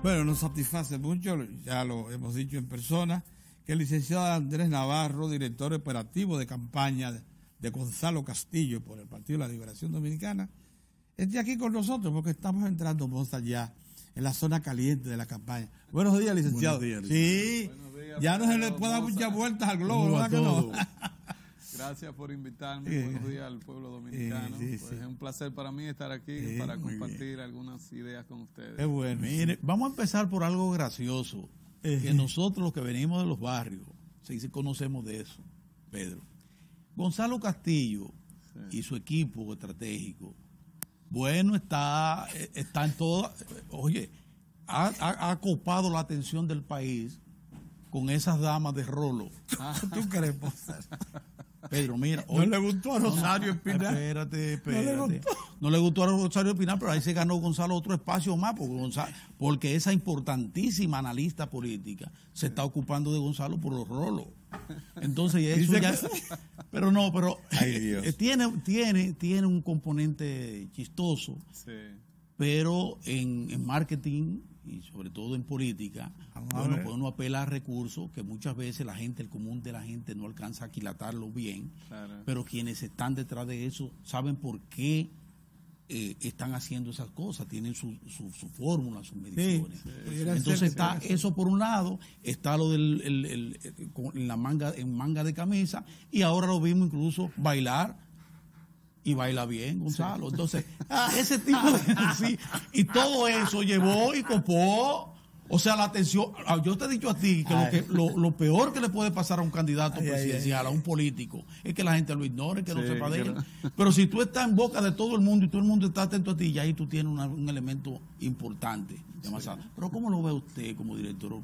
Bueno, nos satisface mucho, ya lo hemos dicho en persona, que el licenciado Andrés Navarro, director operativo de campaña de Gonzalo Castillo por el Partido de la Liberación Dominicana, esté aquí con nosotros porque estamos entrando ya en la zona caliente de la campaña. Buenos días, licenciado. Buenos días, sí, buenos días, ya no se le puede dar muchas vueltas al globo, ¿verdad que no? Gracias por invitarme. Buenos días al pueblo dominicano. Pues es un placer para mí estar aquí para compartir algunas ideas con ustedes. Es bueno. Mire, vamos a empezar por algo gracioso. Que nosotros los que venimos de los barrios, sí conocemos de eso, Pedro. Gonzalo Castillo y su equipo estratégico, bueno, está en todo, oye, ha copado la atención del país con esas damas de rolo. ¿Tú crees? Pedro, mira. No le gustó a Rosario Espinal. Espérate. No le gustó a Rosario Espinal, pero ahí se ganó Gonzalo otro espacio más, porque esa importantísima analista política se está ocupando de Gonzalo por los rolos. Entonces, eso ya. Pero ay, Dios. Tiene un componente chistoso, pero en marketing y sobre todo en política, bueno, pues uno apela a recursos que muchas veces el común de la gente no alcanza a aquilatarlo bien, pero quienes están detrás de eso saben por qué están haciendo esas cosas, tienen su fórmula, sus mediciones. Entonces está eso por un lado, está lo del en manga de camisa, y ahora lo vimos incluso bailar. Y baila bien, Gonzalo. Entonces, ese tipo de... y todo eso llevó y copó. O sea, la atención... Yo te he dicho a ti que lo peor que le puede pasar a un candidato presidencial, a un político, es que la gente lo ignore, que no sepa de él. Pero si tú estás en boca de todo el mundo y todo el mundo está atento a ti, ya ahí tú tienes un elemento importante. Pero ¿cómo lo ve usted como director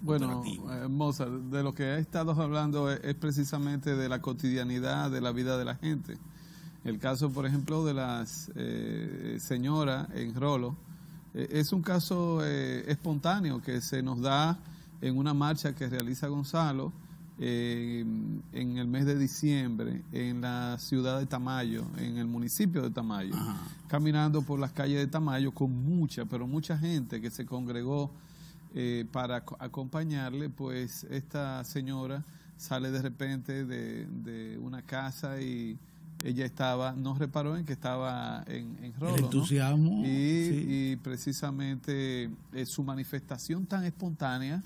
operativo? Mozart, de lo que ha estado hablando es precisamente de la cotidianidad de la vida de la gente. El caso, por ejemplo, de la señora en Rolo, es un caso espontáneo que se nos da en una marcha que realiza Gonzalo en el mes de diciembre en la ciudad de Tamayo, en el municipio de Tamayo, caminando por las calles de Tamayo con mucha gente que se congregó para acompañarle. Pues esta señora sale de repente de una casa y ella no reparó en que estaba en Rolo, el entusiasmo, ¿no? Y precisamente su manifestación tan espontánea,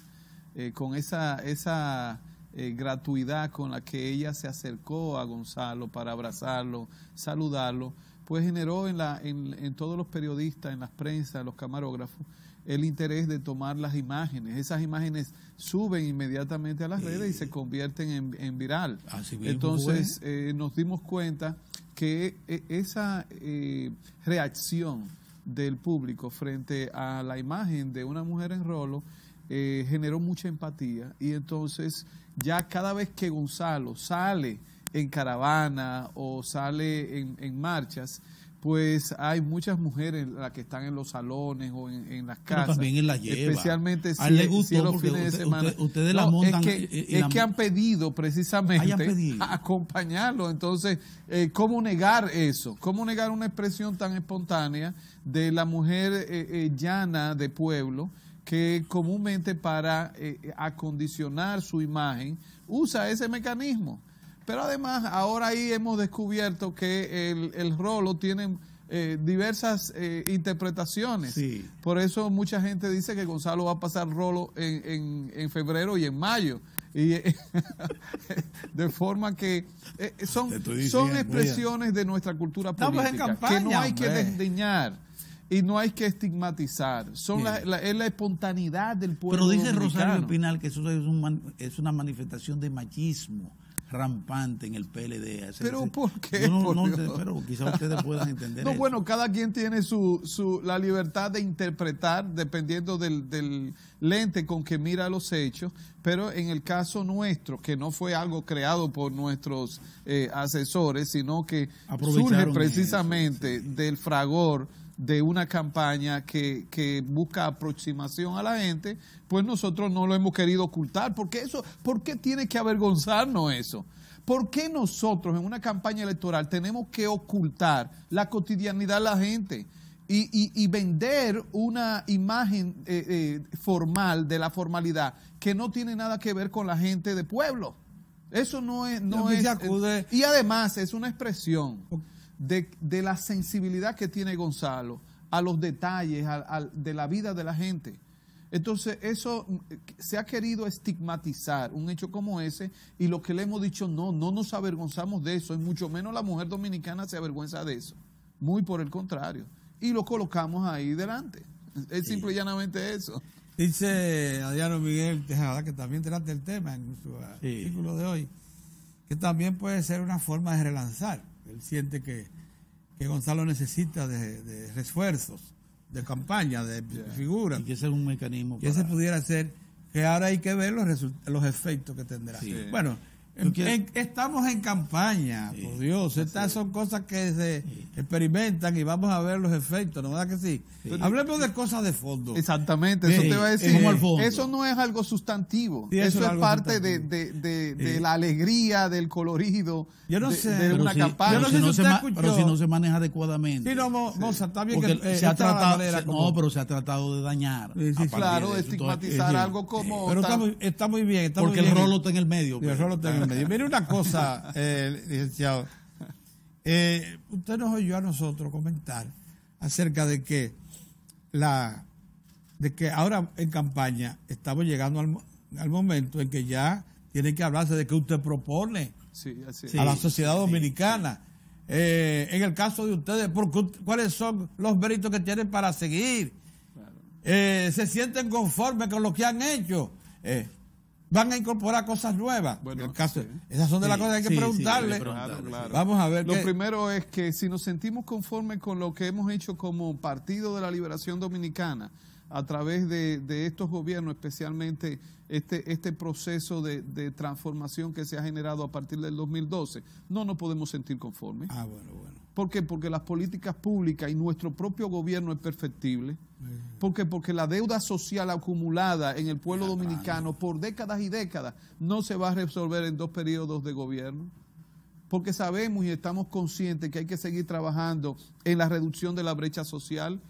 con esa gratuidad con la que ella se acercó a Gonzalo para abrazarlo, saludarlo, pues generó en todos los periodistas, en las prensas, los camarógrafos, el interés de tomar las imágenes. Esas imágenes suben inmediatamente a las redes y se convierten en viral. Entonces nos dimos cuenta que esa reacción del público frente a la imagen de una mujer en rolo generó mucha empatía, y entonces ya cada vez que Gonzalo sale en caravana o sale en marchas, pues hay muchas mujeres las que están en los salones o en las casas. Pero también él las lleva. Especialmente si es los fines de semana. Ustedes la montan. Es que han pedido precisamente acompañarlo. Entonces, ¿cómo negar eso? ¿Cómo negar una expresión tan espontánea de la mujer llana de pueblo, que comúnmente para acondicionar su imagen usa ese mecanismo? Pero además, ahora ahí hemos descubierto que el rolo tiene diversas interpretaciones. Por eso mucha gente dice que Gonzalo va a pasar rolo en febrero y en mayo. Y de forma que son expresiones de nuestra cultura política que no hay que desdeñar y no hay que estigmatizar. Es la espontaneidad del pueblo dominicano. Pero dice dominicano. Rosario Espinal que eso es una manifestación de machismo rampante en el PLD. ¿Pero por qué? Pero quizás ustedes puedan entender eso. Bueno, cada quien tiene la libertad de interpretar dependiendo del lente con que mira los hechos, pero en el caso nuestro, que no fue algo creado por nuestros asesores, sino que surge precisamente del fragor de una campaña que busca aproximación a la gente, pues nosotros no lo hemos querido ocultar. ¿Por qué tiene que avergonzarnos eso? ¿Por qué nosotros en una campaña electoral tenemos que ocultar la cotidianidad de la gente? y vender una imagen formal de la formalidad que no tiene nada que ver con la gente de pueblo. Eso no es... y además es una expresión de la sensibilidad que tiene Gonzalo a los detalles de la vida de la gente. Entonces, eso se ha querido estigmatizar un hecho como ese, y lo que le hemos dicho, no nos avergonzamos de eso, y mucho menos la mujer dominicana se avergüenza de eso. Muy por el contrario. Y lo colocamos ahí delante. Es simple y llanamente eso. Dice Adriano Miguel Tejada, que también trata el tema en su artículo de hoy, que también puede ser una forma de relanzar. Él siente que Gonzalo necesita de refuerzos, de campaña, de figuras. Y que ese es un mecanismo. Que ese pudiera ser, que ahora hay que ver los efectos que tendrá. Sí. Bueno, estamos en campaña, por Dios. Estas son cosas que se experimentan y vamos a ver los efectos, ¿no? ¿Verdad que sí? Hablemos de cosas de fondo. Exactamente, eso te iba a decir. Eso no es algo sustantivo. Sí, eso es parte de la alegría, del colorido, yo no sé, de una campaña. Yo no sé si usted escuchó. Pero si no se maneja adecuadamente. Sí, no, Moza, está bien porque que se ha tratado, pero se ha tratado de dañar. Claro, de estigmatizar algo como... Pero está muy bien. Porque el rolo está en el medio. El rolo está en el medio. Mire una cosa, licenciado. Usted nos oyó a nosotros comentar acerca de que ahora en campaña estamos llegando al momento en que ya tiene que hablarse de que usted propone a la sociedad dominicana. En el caso de ustedes, ¿cuáles son los méritos que tienen para seguir? Claro. ¿Se sienten conformes con lo que han hecho? ¿Van a incorporar cosas nuevas? Bueno, en el caso, esas son de las cosas que hay que preguntarle. Claro. Vamos a ver. Lo primero es que si nos sentimos conformes con lo que hemos hecho como Partido de la Liberación Dominicana, a través de estos gobiernos, especialmente este proceso de transformación que se ha generado a partir del 2012, no nos podemos sentir conformes. Bueno. ¿Por qué? Porque las políticas públicas y nuestro propio gobierno es perfectible. ¿Por qué? Porque la deuda social acumulada en el pueblo dominicano por décadas y décadas no se va a resolver en 2 periodos de gobierno. Porque sabemos y estamos conscientes que hay que seguir trabajando en la reducción de la brecha social.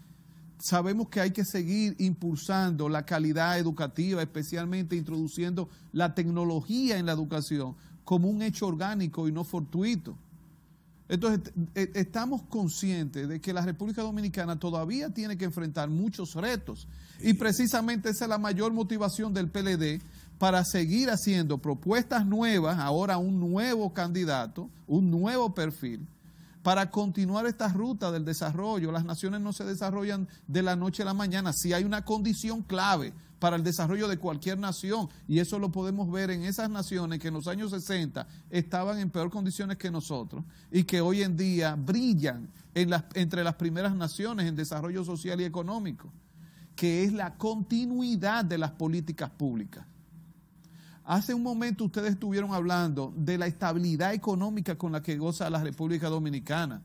Sabemos que hay que seguir impulsando la calidad educativa, especialmente introduciendo la tecnología en la educación como un hecho orgánico y no fortuito. Entonces, estamos conscientes de que la República Dominicana todavía tiene que enfrentar muchos retos, y precisamente esa es la mayor motivación del PLD para seguir haciendo propuestas nuevas, ahora un nuevo candidato, un nuevo perfil, para continuar esta ruta del desarrollo. Las naciones no se desarrollan de la noche a la mañana. Si hay una condición clave para el desarrollo de cualquier nación, y eso lo podemos ver en esas naciones que en los años 60 estaban en peor condiciones que nosotros y que hoy en día brillan entre las primeras naciones en desarrollo social y económico, que es la continuidad de las políticas públicas. Hace un momento ustedes estuvieron hablando de la estabilidad económica con la que goza la República Dominicana,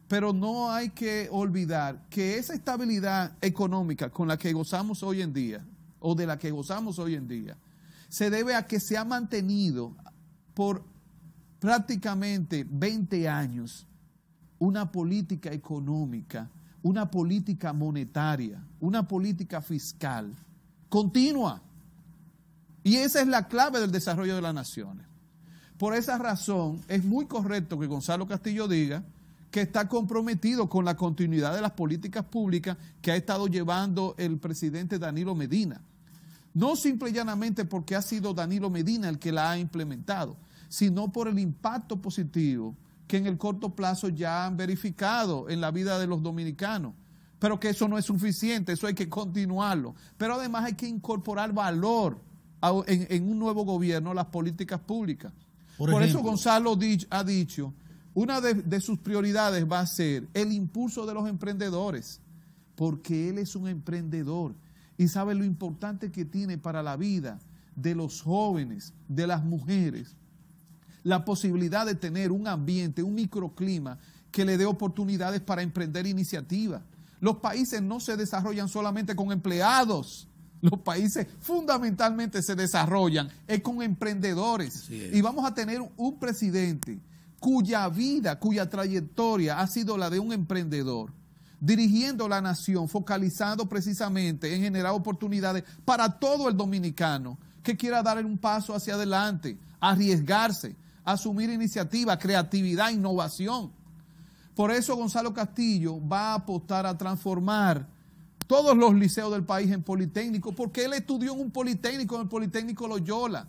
pero no hay que olvidar que esa estabilidad económica con la que gozamos hoy en día, o de la que gozamos hoy en día, se debe a que se ha mantenido por prácticamente 20 años una política económica, una política monetaria, una política fiscal continua. Y esa es la clave del desarrollo de las naciones. Por esa razón, es muy correcto que Gonzalo Castillo diga que está comprometido con la continuidad de las políticas públicas que ha estado llevando el presidente Danilo Medina. No simple y llanamente porque ha sido Danilo Medina el que la ha implementado, sino por el impacto positivo que en el corto plazo ya han verificado en la vida de los dominicanos. Pero que eso no es suficiente, eso hay que continuarlo. Pero además hay que incorporar valor en un nuevo gobierno, las políticas públicas. Por eso Gonzalo ha dicho, una de sus prioridades va a ser el impulso de los emprendedores, porque él es un emprendedor y sabe lo importante que tiene para la vida de los jóvenes, de las mujeres, la posibilidad de tener un ambiente, un microclima que le dé oportunidades para emprender iniciativas. Los países no se desarrollan solamente con empleados. Los países fundamentalmente se desarrollan con emprendedores. Y vamos a tener un presidente cuya vida, cuya trayectoria ha sido la de un emprendedor, dirigiendo la nación, focalizado precisamente en generar oportunidades para todo el dominicano que quiera dar un paso hacia adelante, arriesgarse, asumir iniciativa, creatividad, innovación. Por eso Gonzalo Castillo va a apostar a transformar todos los liceos del país en politécnicos, porque él estudió en un politécnico, en el Politécnico Loyola.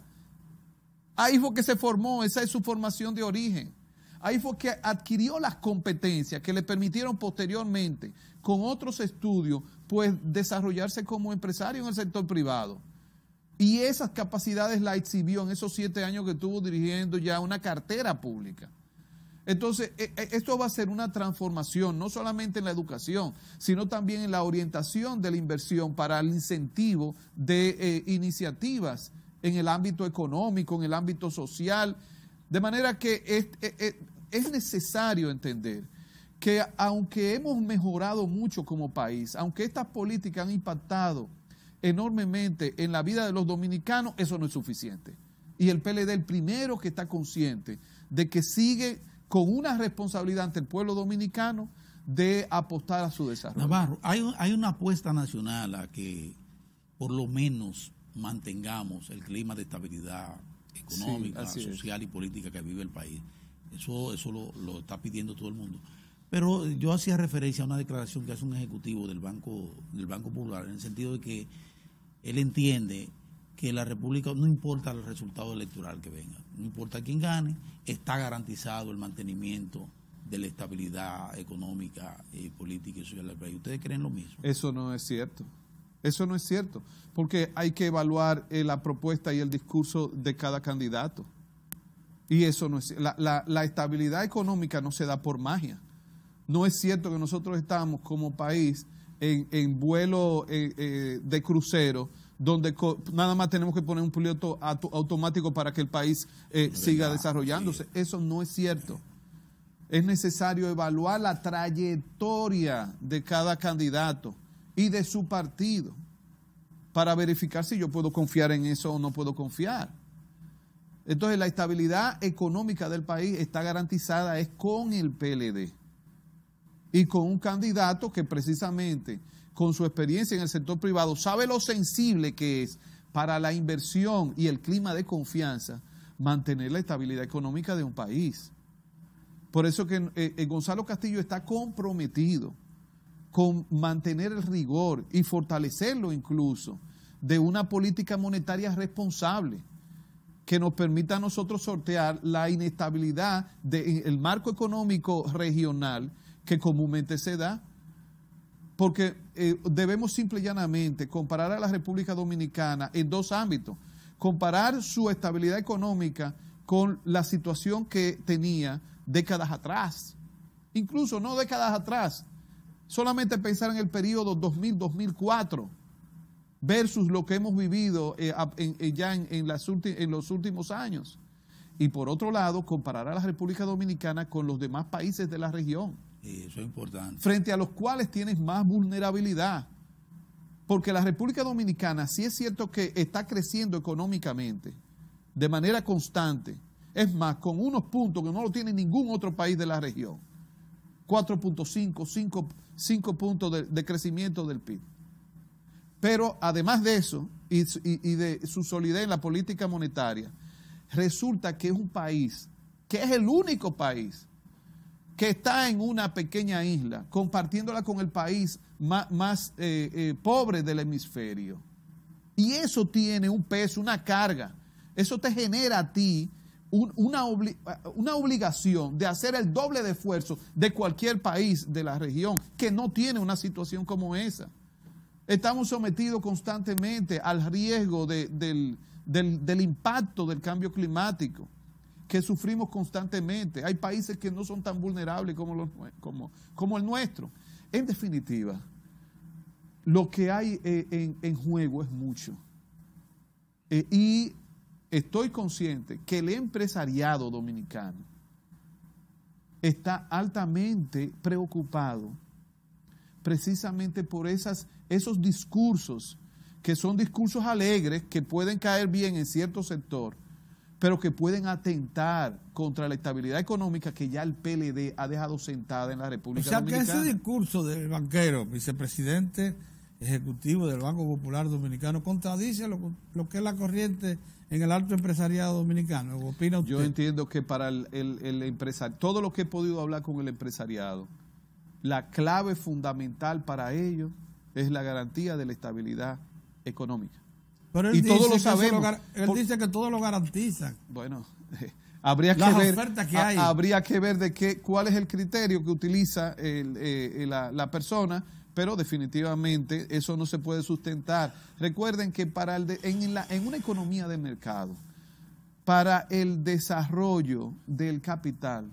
Ahí fue que se formó, esa es su formación de origen. Ahí fue que adquirió las competencias que le permitieron posteriormente, con otros estudios, pues desarrollarse como empresario en el sector privado. Y esas capacidades las exhibió en esos 7 años que estuvo dirigiendo ya una cartera pública. Entonces, esto va a ser una transformación, no solamente en la educación, sino también en la orientación de la inversión para el incentivo de iniciativas en el ámbito económico, en el ámbito social. De manera que es necesario entender que aunque hemos mejorado mucho como país, aunque estas políticas han impactado enormemente en la vida de los dominicanos, eso no es suficiente. Y el PLD es el primero que está consciente de que sigue con una responsabilidad ante el pueblo dominicano de apostar a su desarrollo. Navarro, hay una apuesta nacional a que por lo menos mantengamos el clima de estabilidad económica, sí, social y política que vive el país. Eso lo está pidiendo todo el mundo. Pero yo hacía referencia a una declaración que hace un ejecutivo del Banco Popular, en el sentido de que él entiende que la República, no importa el resultado electoral que venga, no importa quién gane, está garantizado el mantenimiento de la estabilidad económica, política y social del país. ¿Ustedes creen lo mismo? Eso no es cierto. Eso no es cierto, porque hay que evaluar la propuesta y el discurso de cada candidato. Y eso no es la estabilidad económica no se da por magia. No es cierto que nosotros estamos como país en vuelo de crucero, donde nada más tenemos que poner un piloto automático para que el país siga desarrollándose. Eso no es cierto. Es necesario evaluar la trayectoria de cada candidato y de su partido para verificar si yo puedo confiar en eso o no puedo confiar. Entonces, la estabilidad económica del país está garantizada es con el PLD y con un candidato que precisamente con su experiencia en el sector privado sabe lo sensible que es para la inversión y el clima de confianza mantener la estabilidad económica de un país. Por eso que Gonzalo Castillo está comprometido con mantener el rigor y fortalecerlo incluso de una política monetaria responsable que nos permita a nosotros sortear la inestabilidad del marco económico regional que comúnmente se da. Porque debemos simple y llanamente comparar a la República Dominicana en 2 ámbitos. Comparar su estabilidad económica con la situación que tenía décadas atrás. Incluso no décadas atrás. Solamente pensar en el periodo 2000-2004 versus lo que hemos vivido ya en los últimos años. Y por otro lado, comparar a la República Dominicana con los demás países de la región. Eso es importante. Frente a los cuales tienes más vulnerabilidad. Porque la República Dominicana sí es cierto que está creciendo económicamente de manera constante. Es más, con unos puntos que no lo tiene ningún otro país de la región. 4.5, 5 puntos de crecimiento del PIB. Pero además de eso y de su solidez en la política monetaria, resulta que es un país, que es el único país que está en una pequeña isla, compartiéndola con el país más pobre del hemisferio. Y eso tiene un peso, una carga. Eso te genera a ti una obligación de hacer el doble de esfuerzo de cualquier país de la región que no tiene una situación como esa. Estamos sometidos constantemente al riesgo del impacto del cambio climático que sufrimos constantemente. Hay países que no son tan vulnerables como el nuestro. En definitiva, lo que hay en juego es mucho. Y estoy consciente que el empresariado dominicano está altamente preocupado precisamente por esos discursos que son discursos alegres que pueden caer bien en cierto sector, pero que pueden atentar contra la estabilidad económica que ya el PLD ha dejado sentada en la República Dominicana. O sea que ese discurso del banquero, vicepresidente ejecutivo del Banco Popular Dominicano, contradice lo que es la corriente en el alto empresariado dominicano. ¿Qué opina usted? Yo entiendo que para el empresario, todo lo que he podido hablar con el empresariado, la clave fundamental para ellos es la garantía de la estabilidad económica. Pero él y dice todos lo que sabemos. Él dice que todo lo garantiza. Bueno, habría que Las ver, ofertas que hay. habría que ver cuál es el criterio que utiliza la persona, pero definitivamente eso no se puede sustentar. Recuerden que en una economía de mercado, para el desarrollo del capital,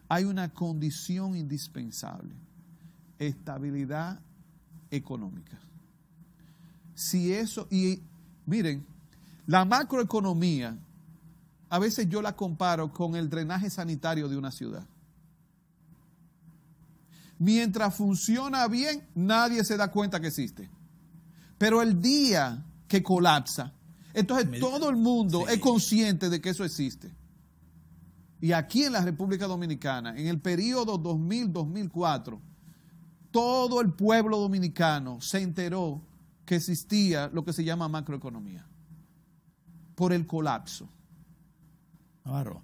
hay una condición indispensable: estabilidad económica. Si eso, y miren, la macroeconomía, a veces yo la comparo con el drenaje sanitario de una ciudad. Mientras funciona bien, nadie se da cuenta que existe. Pero el día que colapsa, entonces todo el mundo es consciente de que eso existe. Y aquí en la República Dominicana, en el periodo 2000-2004, todo el pueblo dominicano se enteró que existía lo que se llama macroeconomía por el colapso. Claro.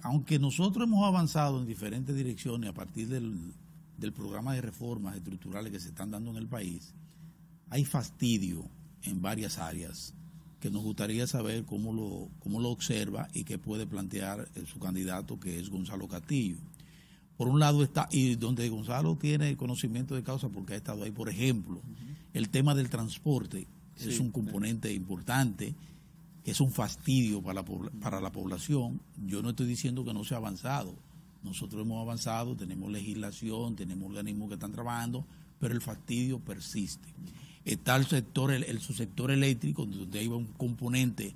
Aunque nosotros hemos avanzado en diferentes direcciones a partir del programa de reformas estructurales que se están dando en el país, hay fastidio en varias áreas que nos gustaría saber cómo lo observa y qué puede plantear su candidato, que es Gonzalo Castillo. Por un lado está, y donde Gonzalo tiene conocimiento de causa porque ha estado ahí, por ejemplo, el tema del transporte es un componente importante, es un fastidio para la población. Yo no estoy diciendo que no se ha avanzado. Nosotros hemos avanzado, tenemos legislación, tenemos organismos que están trabajando, pero el fastidio persiste. Está el subsector eléctrico, donde hay un componente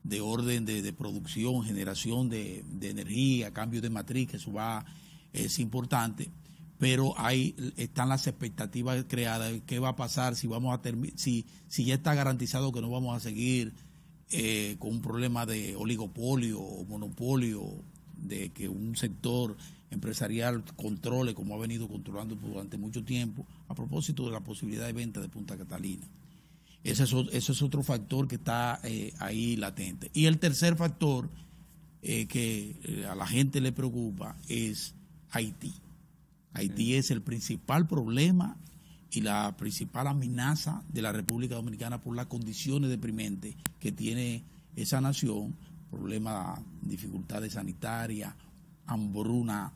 de orden de producción, generación de energía, cambio de matriz, que eso es importante, pero ahí están las expectativas creadas. ¿Qué va a pasar si vamos a si ya está garantizado que no vamos a seguir con un problema de oligopolio o monopolio, de que un sector empresarial controle como ha venido controlando durante mucho tiempo, a propósito de la posibilidad de venta de Punta Catalina? Ese es otro factor que está ahí latente. Y el tercer factor que a la gente le preocupa es Haití. Haití es el principal problema y la principal amenaza de la República Dominicana por las condiciones deprimentes que tiene esa nación, problemas, dificultades sanitarias, hambruna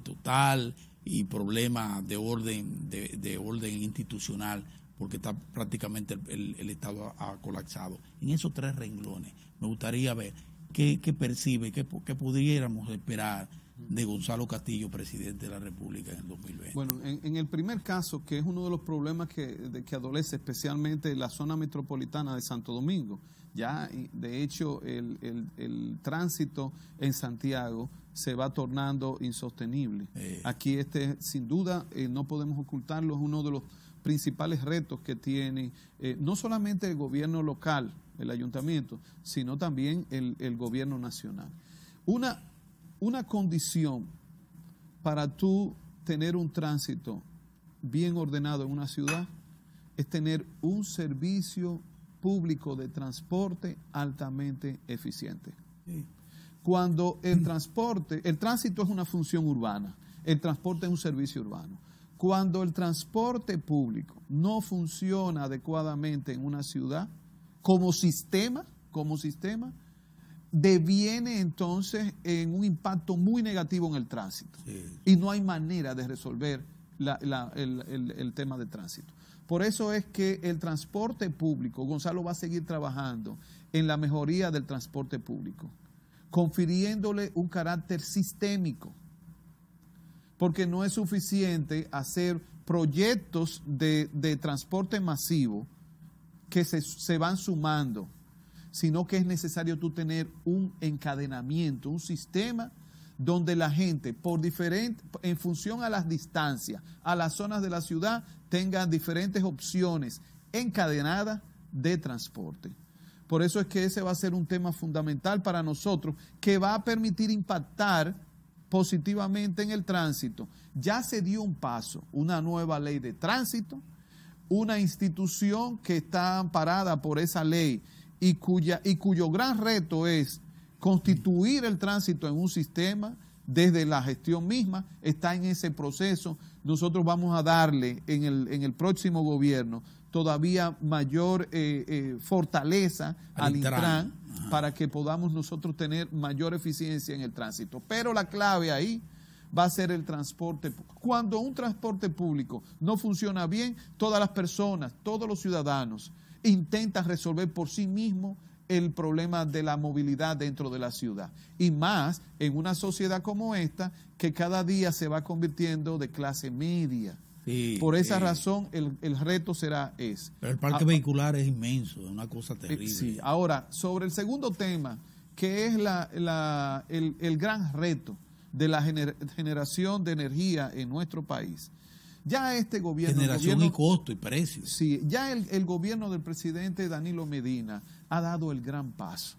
total y problemas de orden institucional, porque está prácticamente el Estado ha colapsado. En esos tres renglones me gustaría ver qué percibe, qué pudiéramos esperar de Gonzalo Castillo, presidente de la República en el 2020. Bueno, en el primer caso, que es uno de los problemas que adolece especialmente la zona metropolitana de Santo Domingo, ya de hecho el tránsito en Santiago se va tornando insostenible. Aquí sin duda, no podemos ocultarlo, es uno de los principales retos que tiene no solamente el gobierno local, el ayuntamiento, sino también el gobierno nacional. Una condición para tú tener un tránsito bien ordenado en una ciudad es tener un servicio público de transporte altamente eficiente. Sí. Cuando el tránsito es una función urbana, el transporte es un servicio urbano. Cuando el transporte público no funciona adecuadamente en una ciudad, como sistema, deviene entonces en un impacto muy negativo en el tránsito. Sí. Y no hay manera de resolver el tema de tránsito. Por eso es que el transporte público, Gonzalo va a seguir trabajando en la mejoría del transporte público, confiriéndole un carácter sistémico, porque no es suficiente hacer proyectos de transporte masivo que se van sumando, sino que es necesario tú tener un encadenamiento, un sistema donde la gente, en función a las distancias, a las zonas de la ciudad, tengan diferentes opciones encadenadas de transporte. Por eso es que ese va a ser un tema fundamental para nosotros, que va a permitir impactar positivamente en el tránsito. Ya se dio un paso, una nueva ley de tránsito, una institución que está amparada por esa ley y cuyo gran reto es constituir el tránsito en un sistema desde la gestión misma, está en ese proceso. Nosotros vamos a darle en el próximo gobierno todavía mayor fortaleza al Intran para que podamos nosotros tener mayor eficiencia en el tránsito. Pero la clave ahí va a ser el transporte. Cuando un transporte público no funciona bien, todas las personas, todos los ciudadanos intentan resolver por sí mismos el problema de la movilidad dentro de la ciudad. Y más en una sociedad como esta, que cada día se va convirtiendo de clase media. Sí, por esa razón el reto será ese. Pero el parque vehicular es inmenso, es una cosa terrible. Sí. Ahora, sobre el segundo tema, que es el gran reto de la generación de energía en nuestro país. Ya este gobierno... Generación y costo y precio. Sí, ya el gobierno del presidente Danilo Medina ha dado el gran paso.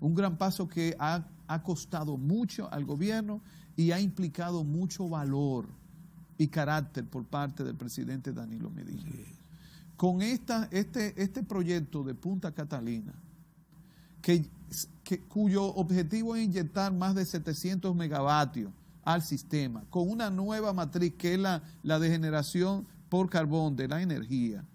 Un gran paso que ha costado mucho al gobierno y ha implicado mucho valor y carácter por parte del presidente Danilo Medina. Sí. Con este proyecto de Punta Catalina, cuyo objetivo es inyectar más de 700 megavatios al sistema, con una nueva matriz que es la de generación por carbón de la energía,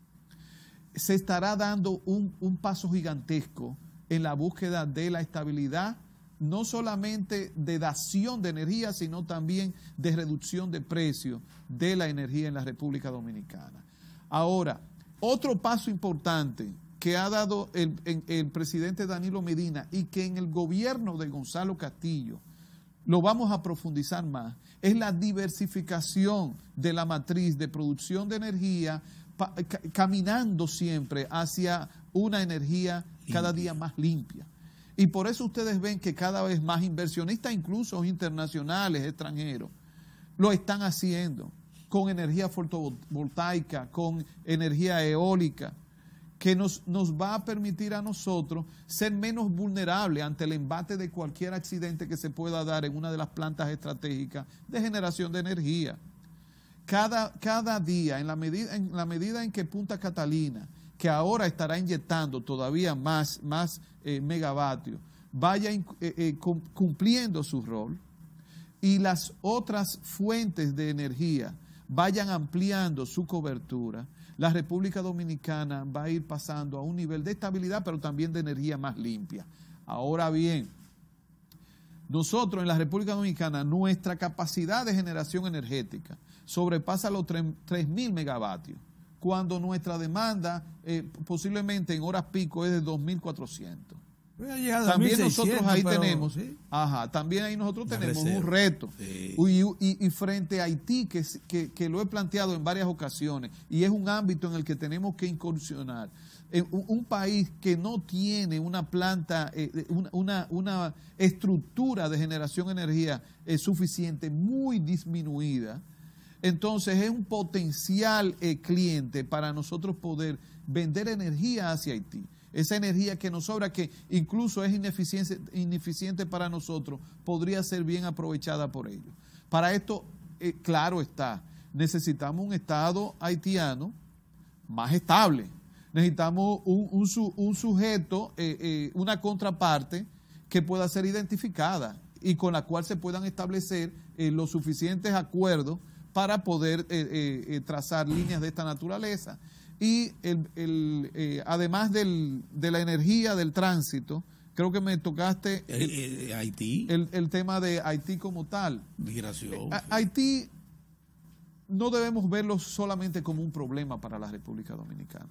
se estará dando un paso gigantesco en la búsqueda de la estabilidad, no solamente de dación de energía, sino también de reducción de precios de la energía en la República Dominicana. Ahora, otro paso importante que ha dado el presidente Danilo Medina y que en el gobierno de Gonzalo Castillo lo vamos a profundizar más, es la diversificación de la matriz de producción de energía, caminando siempre hacia una energía cada día más limpia. Y por eso ustedes ven que cada vez más inversionistas, incluso internacionales, extranjeros, lo están haciendo con energía fotovoltaica, con energía eólica, que nos va a permitir a nosotros ser menos vulnerables ante el embate de cualquier accidente que se pueda dar en una de las plantas estratégicas de generación de energía. Cada día, en la medida en que Punta Catalina, que ahora estará inyectando todavía más megavatios, vaya cumpliendo su rol y las otras fuentes de energía vayan ampliando su cobertura, la República Dominicana va a ir pasando a un nivel de estabilidad, pero también de energía más limpia. Ahora bien, nosotros en la República Dominicana, nuestra capacidad de generación energética sobrepasa los 3.000 megavatios, cuando nuestra demanda posiblemente en horas pico es de 2.400. También nosotros ahí tenemos, ¿sí? También ahí nosotros tenemos un reto. Sí. Y frente a Haití, que lo he planteado en varias ocasiones, y es un ámbito en el que tenemos que incursionar. Un país que no tiene una planta, una estructura de generación de energía suficiente, muy disminuida, entonces es un potencial cliente para nosotros poder vender energía hacia Haití. Esa energía que nos sobra, que incluso es ineficiente para nosotros, podría ser bien aprovechada por ellos. Para esto, claro está, necesitamos un Estado haitiano más estable. Necesitamos un sujeto, una contraparte que pueda ser identificada y con la cual se puedan establecer los suficientes acuerdos para poder trazar líneas de esta naturaleza. Y además de la energía del tránsito, creo que me tocaste Haití, el tema de Haití como tal. Migración. Haití no debemos verlo solamente como un problema para la República Dominicana.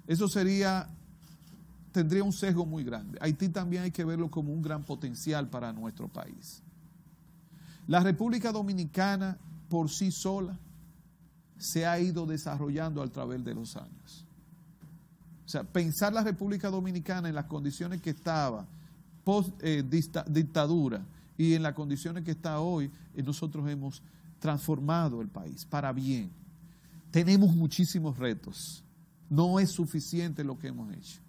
Eso tendría un sesgo muy grande. Haití también hay que verlo como un gran potencial para nuestro país. La República Dominicana por sí sola se ha ido desarrollando a través de los años. O sea, pensar la República Dominicana en las condiciones que estaba post dictadura y en las condiciones que está hoy, nosotros hemos transformado el país para bien. Tenemos muchísimos retos. No es suficiente lo que hemos hecho.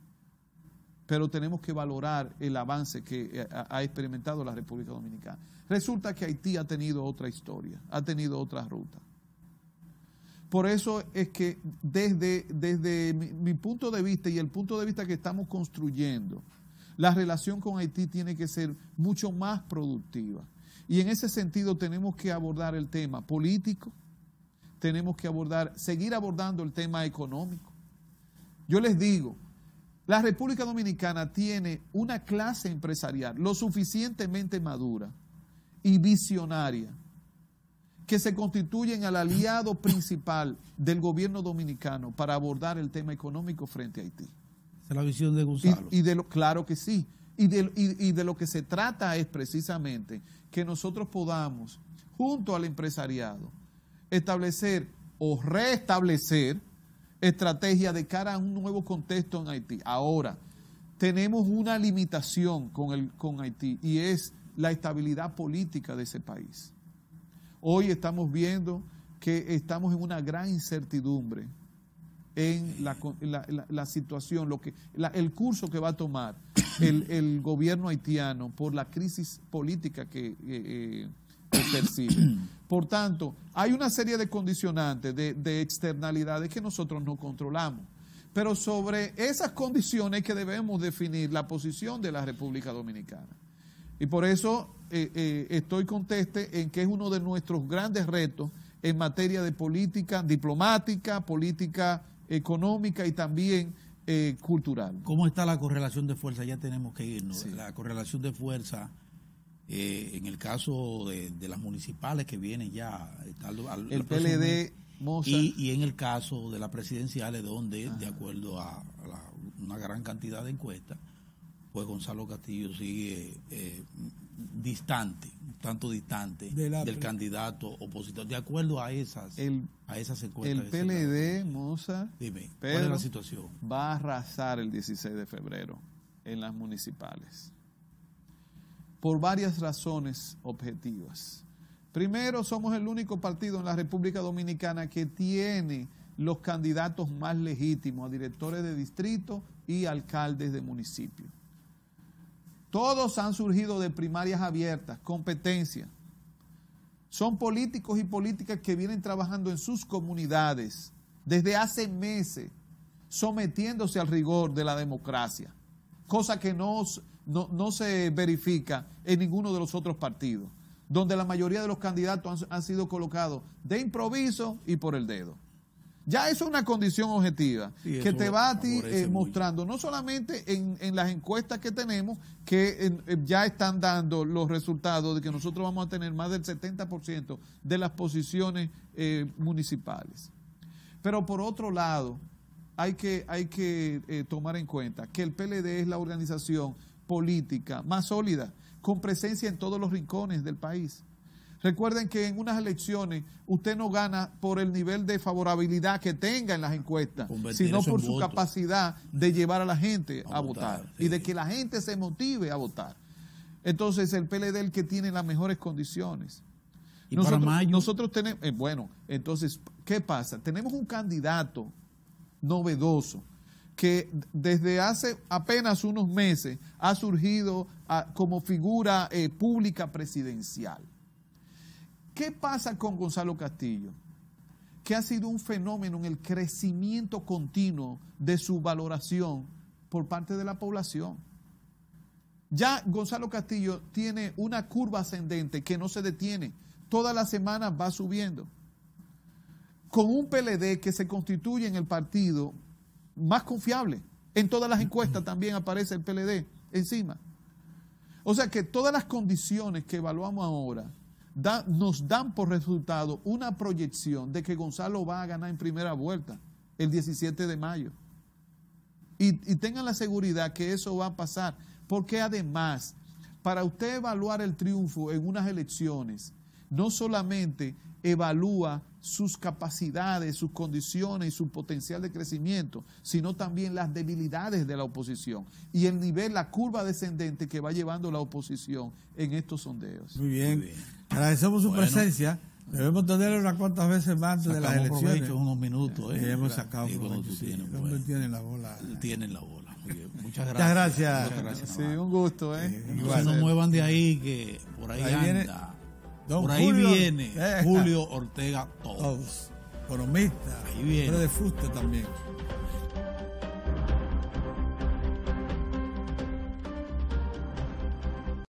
pero tenemos que valorar el avance que ha experimentado la República Dominicana. Resulta que Haití ha tenido otra historia, ha tenido otra ruta. Por eso es que desde mi punto de vista y el punto de vista que estamos construyendo, la relación con Haití tiene que ser mucho más productiva. Y en ese sentido tenemos que abordar el tema político, tenemos que seguir abordando el tema económico. Yo les digo, la República Dominicana tiene una clase empresarial lo suficientemente madura y visionaria que se constituyen al aliado principal del gobierno dominicano para abordar el tema económico frente a Haití. Esa es la visión de Gonzalo. Claro que sí. Y de lo que se trata es precisamente que nosotros podamos, junto al empresariado, establecer o restablecer estrategia de cara a un nuevo contexto en Haití. Ahora, tenemos una limitación con Haití y es la estabilidad política de ese país. Hoy estamos viendo que estamos en una gran incertidumbre en la situación, el curso que va a tomar el gobierno haitiano por la crisis política que percibe. Por tanto, hay una serie de condicionantes, de externalidades que nosotros no controlamos. Pero sobre esas condiciones que debemos definir la posición de la República Dominicana. Y por eso estoy conteste en que es uno de nuestros grandes retos en materia de política diplomática, política económica y también cultural. ¿Cómo está la correlación de fuerza? Ya tenemos que irnos. Sí. La correlación de fuerza, en el caso de las municipales que vienen ya. El PLD, Moza. Y en el caso de las presidenciales, donde, de acuerdo a una gran cantidad de encuestas, pues Gonzalo Castillo sigue distante, un tanto distante del candidato opositor, de acuerdo a esas encuestas. El PLD, Moza, dime, ¿cuál es la situación? Va a arrasar el 16 de febrero en las municipales, por varias razones objetivas. Primero, somos el único partido en la República Dominicana que tiene los candidatos más legítimos a directores de distrito y alcaldes de municipio. Todos han surgido de primarias abiertas, competencia. Son políticos y políticas que vienen trabajando en sus comunidades desde hace meses, sometiéndose al rigor de la democracia, cosa que no se verifica en ninguno de los otros partidos, donde la mayoría de los candidatos han sido colocados de improviso y por el dedo. Ya eso es una condición objetiva que te va a ti mostrando, no solamente en las encuestas que tenemos, que ya están dando los resultados de que nosotros vamos a tener más del 70% de las posiciones municipales. Pero por otro lado, hay que tomar en cuenta que el PLD es la organización política más sólida, con presencia en todos los rincones del país. Recuerden que en unas elecciones usted no gana por el nivel de favorabilidad que tenga en las encuestas, sino por su capacidad de llevar a la gente a votar y de que la gente se motive a votar. Entonces el PLD es el que tiene las mejores condiciones. Y nosotros tenemos, entonces, ¿qué pasa? Tenemos un candidato novedoso que desde hace apenas unos meses ha surgido como figura pública presidencial. ¿Qué pasa con Gonzalo Castillo? Que ha sido un fenómeno en el crecimiento continuo de su valoración por parte de la población. Ya Gonzalo Castillo tiene una curva ascendente que no se detiene. Todas las semanas va subiendo. Con un PLD que se constituye en el partido más confiable. En todas las encuestas también aparece el PLD encima. O sea que todas las condiciones que evaluamos ahora nos dan por resultado una proyección de que Gonzalo va a ganar en primera vuelta el 17 de mayo. Y tengan la seguridad que eso va a pasar, porque además, para usted evaluar el triunfo en unas elecciones, no solamente evalúa sus capacidades, sus condiciones y su potencial de crecimiento, sino también las debilidades de la oposición y el nivel, la curva descendente que va llevando la oposición en estos sondeos. Muy bien. Agradecemos su presencia. Debemos tenerle unas cuantas veces más antes de las elecciones. Unos minutos. fruto, ¿eh? Hemos sacado sí, fruto. Tienen la bola. Tienen la bola. Muy bien. Muchas gracias. Muchas gracias. Sí, un gusto, ¿eh? No se nos muevan de ahí, que por ahí anda. Por ahí Julio, viene Julio Ortega Tous. Economista. Ahí viene. Pero de fuste también.